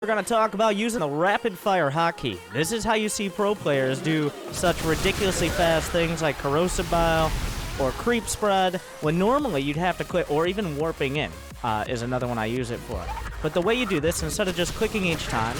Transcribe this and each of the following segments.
We're going to talk about using the rapid-fire hotkey. This is how you see pro players do such ridiculously fast things like corrosive bile or creep spread, when normally you'd have to click, or even warping in is another one I use it for. But the way you do this, instead of just clicking each time,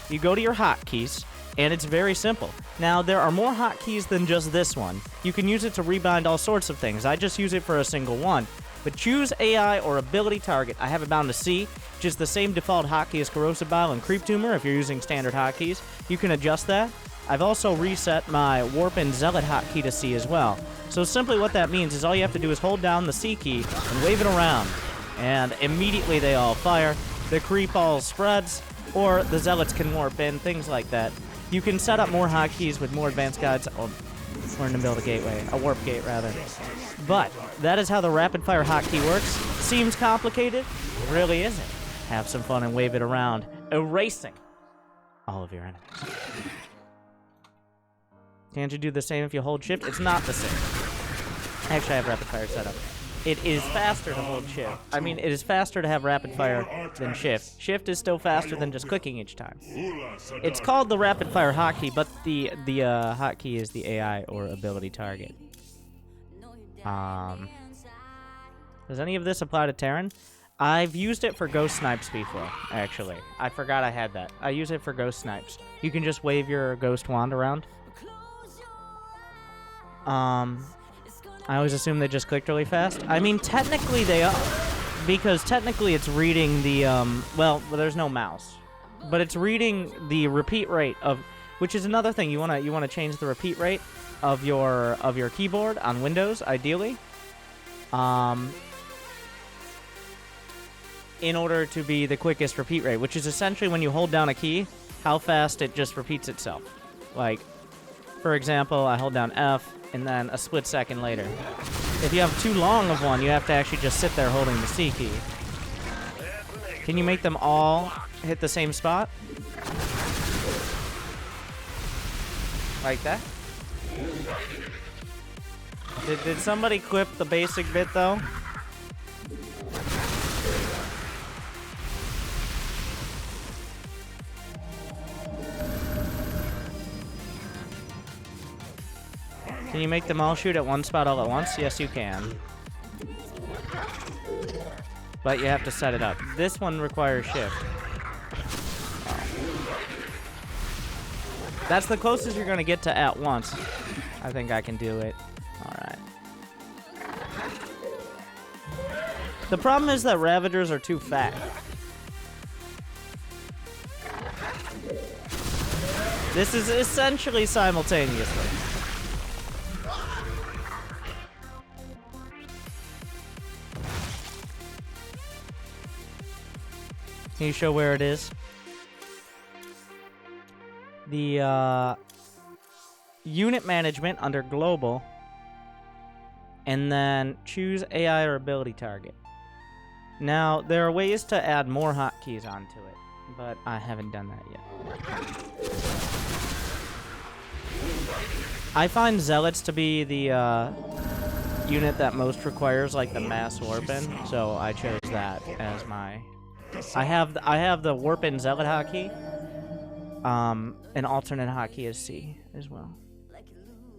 you go to your hotkeys, and it's very simple. Now, there are more hotkeys than just this one. You can use it to rebind all sorts of things. I just use it for a single one. But choose AI or ability target. I have it bound to C, which is the same default hotkey as corrosive bile and creep tumor if you're using standard hotkeys. You can adjust that. I've also reset my warp and zealot hotkey to C as well. So simply what that means is all you have to do is hold down the C key and wave it around. And immediately they all fire. The creep all spreads, or the zealots can warp in, things like that. You can set up more hotkeys with more advanced guides. Oh, learn to build a gateway, a warp gate rather. But that is how the rapid fire hotkey works. Seems complicated, it really isn't. Have some fun and wave it around, erasing all of your enemies. Can't you do the same if you hold shift? It's not the same. Actually, I have rapid fire set up. It is faster to hold shift. I mean, it is faster to have rapid fire than shift. Shift is still faster than just clicking each time. It's called the rapid fire hotkey, but the hotkey is the AI or ability target. Does any of this apply to Terran? I've used it for ghost snipes before, actually. I forgot I had that. I use it for ghost snipes. You can just wave your ghost wand around. I always assume they just clicked really fast. I mean, technically they are, because technically it's reading the, well, there's no mouse. But it's reading the repeat rate of, which is another thing. You wanna change the repeat rate of your keyboard on Windows, ideally. In order to be the quickest repeat rate, which is essentially when you hold down a key, how fast it just repeats itself. Like, for example, I hold down F, and then a split second later. If you have too long of one, you have to actually just sit there holding the C key. Can you make them all hit the same spot? Like that? Did somebody clip the basic bit, though? Can you make them all shoot at one spot all at once? Yes, you can. But you have to set it up. This one requires shift. That's the closest you're going to get to at once. I think I can do it. Alright. The problem is that Ravagers are too fat. This is essentially simultaneously. Can you show where it is? The unit management under global, and then choose AI or ability target. Now, there are ways to add more hotkeys onto it, but I haven't done that yet. I find zealots to be the unit that most requires like the mass warping, so I chose that as my. I have the warp and zealot hotkey. An alternate hotkey is C as well.